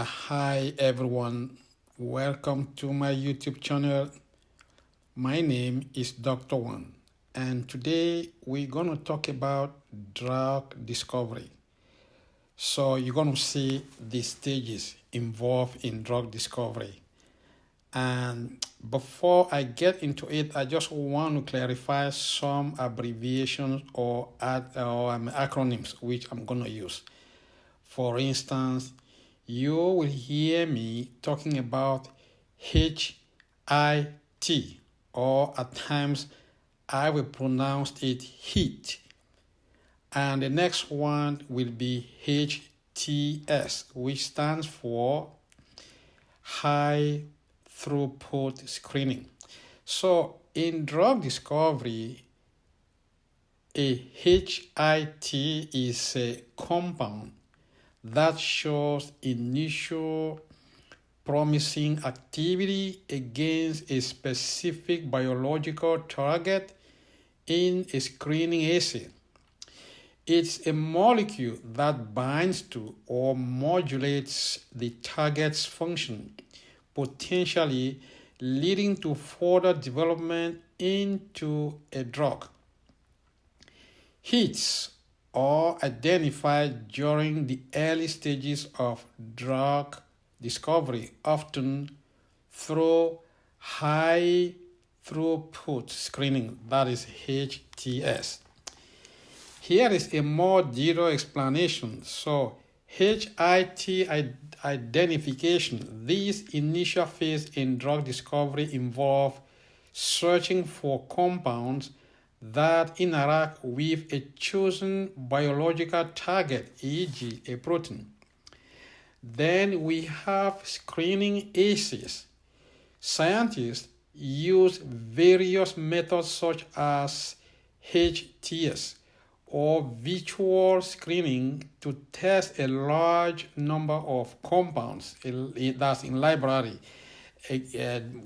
Hi everyone, welcome to my YouTube channel. My name is Dr. WAN, and today we're going to talk about drug discovery. So you're going to see the stages involved in drug discovery. And before I get into it, I just want to clarify some abbreviations or acronyms which I'm going to use. For instance, you will hear me talking about HIT, or at times I will pronounce it HEAT. And the next one will be HTS, which stands for high throughput screening. So in drug discovery, a HIT is a compound that shows initial promising activity against a specific biological target in a screening assay. It's a molecule that binds to or modulates the target's function, potentially leading to further development into a drug. Hits are identified during the early stages of drug discovery, often through high throughput screening, that is HTS. Here is a more detailed explanation. So HIT identification, this initial phase in drug discovery involves searching for compounds that interact with a chosen biological target, e.g. a protein. Then we have screening assays. Scientists use various methods such as HTS or visual screening to test a large number of compounds that's in library,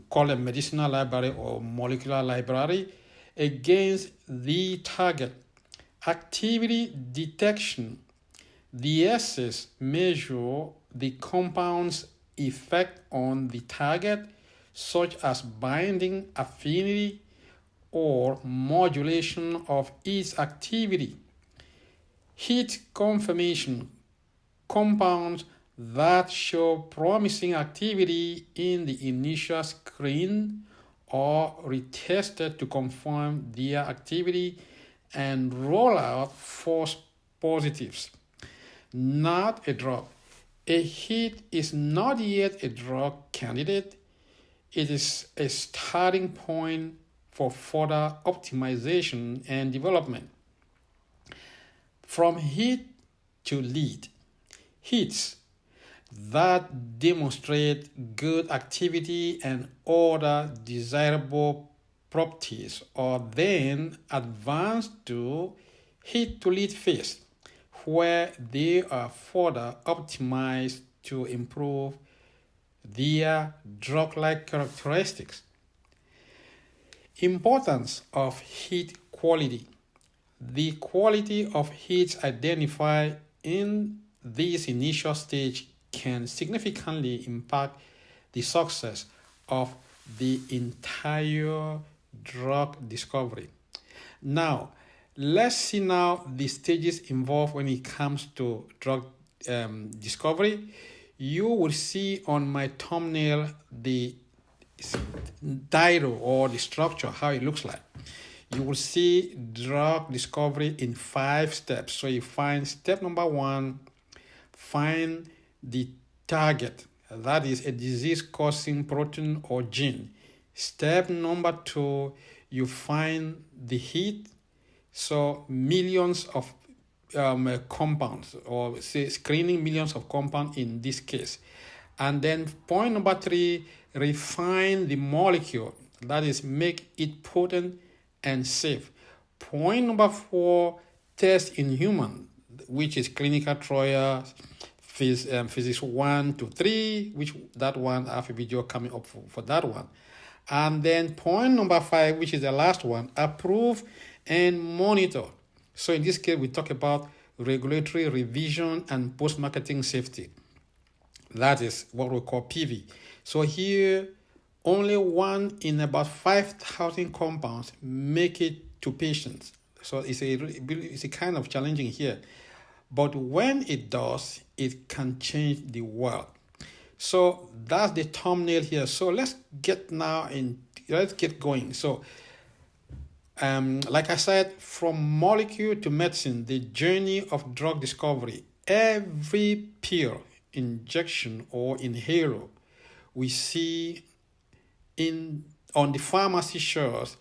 called a medicinal library or molecular library, against the target. Activity detection. The assays measure the compound's effect on the target, such as binding affinity or modulation of its activity. Hit confirmation. Compounds that show promising activity in the initial screen or retested to confirm their activity and roll out false positives. Not a drug. A hit is not yet a drug candidate. It is a starting point for further optimization and development. From hit to lead. Hits that demonstrate good activity and other desirable properties are then advanced to hit to lead phase, where they are further optimized to improve their drug-like characteristics. Importance of hit quality. The quality of hits identified in this initial stage can significantly impact the success of the entire drug discovery. Now, let's see now the stages involved when it comes to drug discovery. You will see on my thumbnail the title or the structure, how it looks like. You will see drug discovery in 5 steps. So you find step number 1, find the target, that is a disease-causing protein or gene. Step number 2, you find the hit, so millions of compounds, or say screening millions of compounds in this case. And then point number 3, refine the molecule, that is make it potent and safe. Point number 4, test in human, which is clinical trials, physics 1 to 3, which that one I have a video coming up for that one. And then point number 5, which is the last one, approve and monitor. So in this case, we talk about regulatory revision and post-marketing safety. That is what we call PV. So here, only 1 in about 5,000 compounds make it to patients. So it's a kind of challenging here. But when it does, it can change the world. So that's the thumbnail here. So let's get going. So like I said, from molecule to medicine, the journey of drug discovery, every pill, injection, or inhaler we see on the pharmacy shelves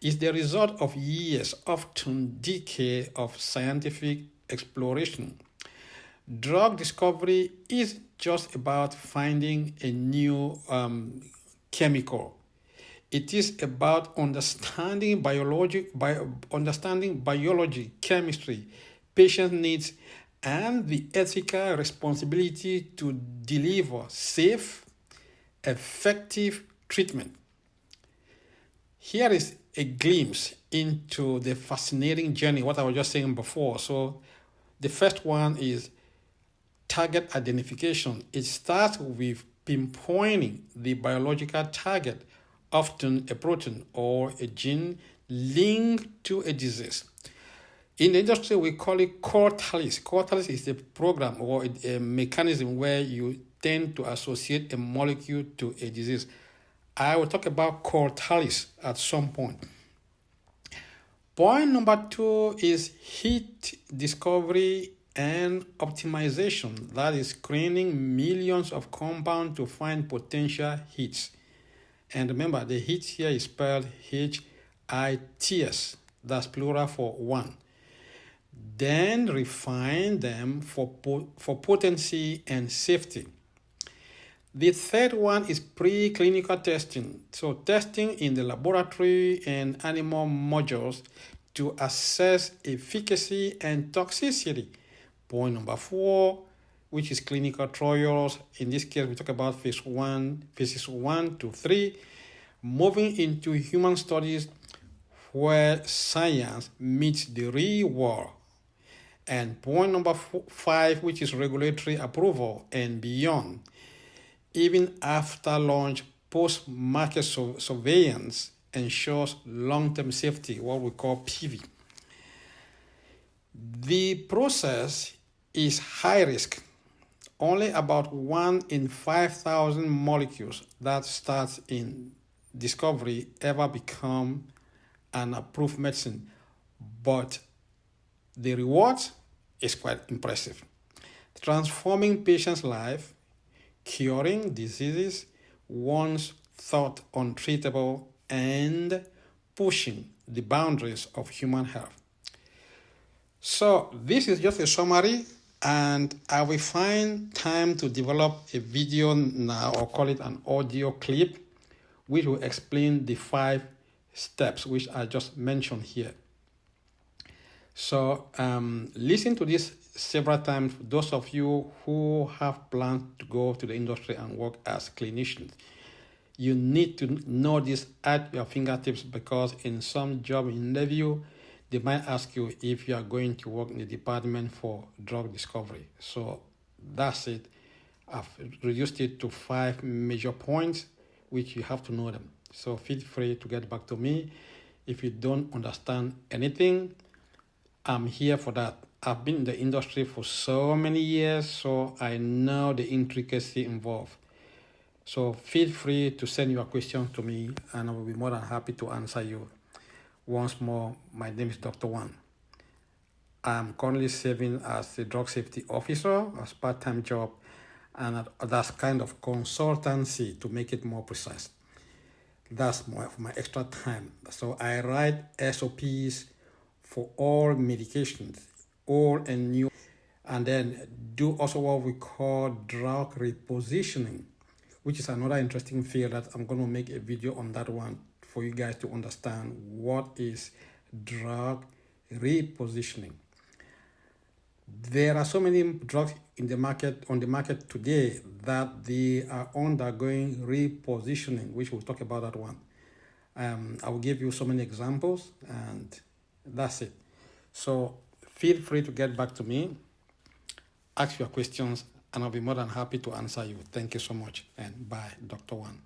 is the result of years, often decades, of scientific exploration. Drug discovery is just about finding a new chemical. It is about understanding biology, chemistry, patient needs, and the ethical responsibility to deliver safe, effective treatment. Here is a glimpse into the fascinating journey, what I was just saying before. So the first one is target identification. It starts with pinpointing the biological target, often a protein or a gene linked to a disease. In the industry, we call it Cortalis. Cortalis is a program or a mechanism where you tend to associate a molecule to a disease. I will talk about Cortalis at some point. Point number 2 is hit discovery and optimization. That is screening millions of compounds to find potential hits. And remember, the hit here is spelled HITS. That's plural for 1. Then refine them for potency and safety. The third one is preclinical testing. So testing in the laboratory and animal models to assess efficacy and toxicity. Point number 4, which is clinical trials. In this case, we talk about phases 1 to 3, moving into human studies where science meets the real world. And point number 5, which is regulatory approval and beyond. Even after launch, post-market surveillance ensures long-term safety, what we call PV. The process is high risk. Only about 1 in 5,000 molecules that starts in discovery ever become an approved medicine. But the reward is quite impressive. Transforming patients' life, curing diseases once thought untreatable, and pushing the boundaries of human health. So this is just a summary, and I will find time to develop a video now, or call it an audio clip, which will explain the 5 steps which I just mentioned here. So listen to this several times. Those of you who have plans to go to the industry and work as clinicians, you need to know this at your fingertips, because in some job interview, they might ask you if you are going to work in the department for drug discovery. So that's it. I've reduced it to 5 major points, which you have to know them. So feel free to get back to me. If you don't understand anything, I'm here for that. I've been in the industry for so many years, so I know the intricacy involved. So feel free to send your questions to me, and I will be more than happy to answer you. Once more, my name is Dr. WAN. I'm currently serving as a drug safety officer, as part-time job, and that's kind of consultancy, to make it more precise. That's more for my extra time. So I write SOPs for all medications, old and new, and then do also what we call drug repositioning, which is another interesting field that I'm going to make a video on that one for you guys to understand what is drug repositioning. There are so many drugs on the market today that they are undergoing repositioning, which we'll talk about that one. I will give you so many examples, and that's it. So feel free to get back to me, ask your questions, and I'll be more than happy to answer you. Thank you so much, and bye, Dr. Wan.